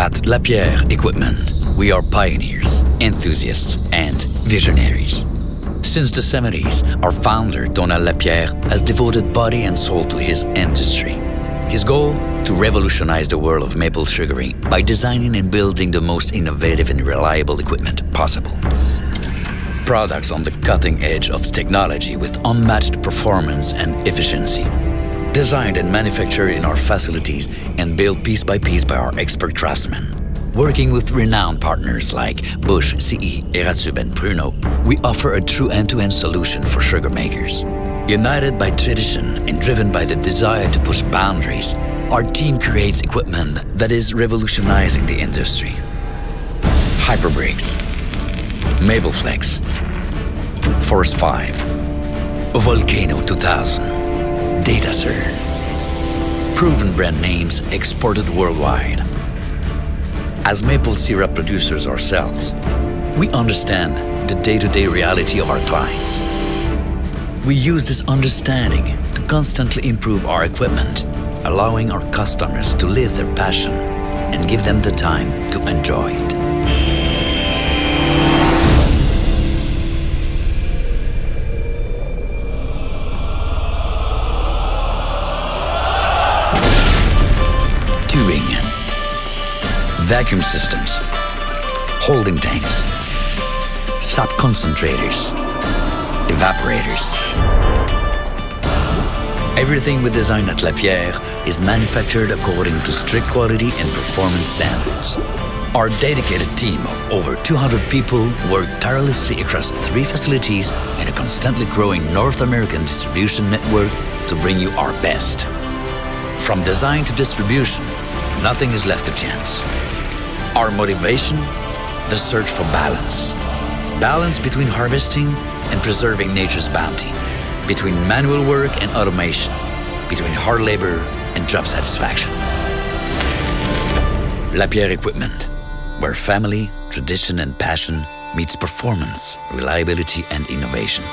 At Lapierre Equipment, we are pioneers, enthusiasts, and visionaries. Since the 70s, our founder, Donald Lapierre, has devoted body and soul to his industry. His goal? To revolutionize the world of maple sugaring by designing and building the most innovative and reliable equipment possible. Products on the cutting edge of technology with unmatched performance and efficiency. Designed and manufactured in our facilities and built piece by our expert craftsmen. Working with renowned partners like Bush, CE, Eratub, and Pruno, we offer a true end-to-end solution for sugar makers. United by tradition and driven by the desire to push boundaries, our team creates equipment that is revolutionizing the industry. Hyperbrakes, Mapleflex, Force 5, Volcano 2000, Datasir. Proven brand names exported worldwide. As maple syrup producers ourselves, we understand the day-to-day reality of our clients. We use this understanding to constantly improve our equipment, allowing our customers to live their passion and give them the time to enjoy it. Tubing, vacuum systems, holding tanks, sap concentrators, evaporators. Everything we design at Lapierre is manufactured according to strict quality and performance standards. Our dedicated team of over 200 people work tirelessly across 3 facilities and a constantly growing North American distribution network to bring you our best. From design to distribution, nothing is left to chance. Our motivation? The search for balance. Balance between harvesting and preserving nature's bounty. Between manual work and automation. Between hard labor and job satisfaction. Lapierre Equipment, where family, tradition, and passion meets performance, reliability, and innovation.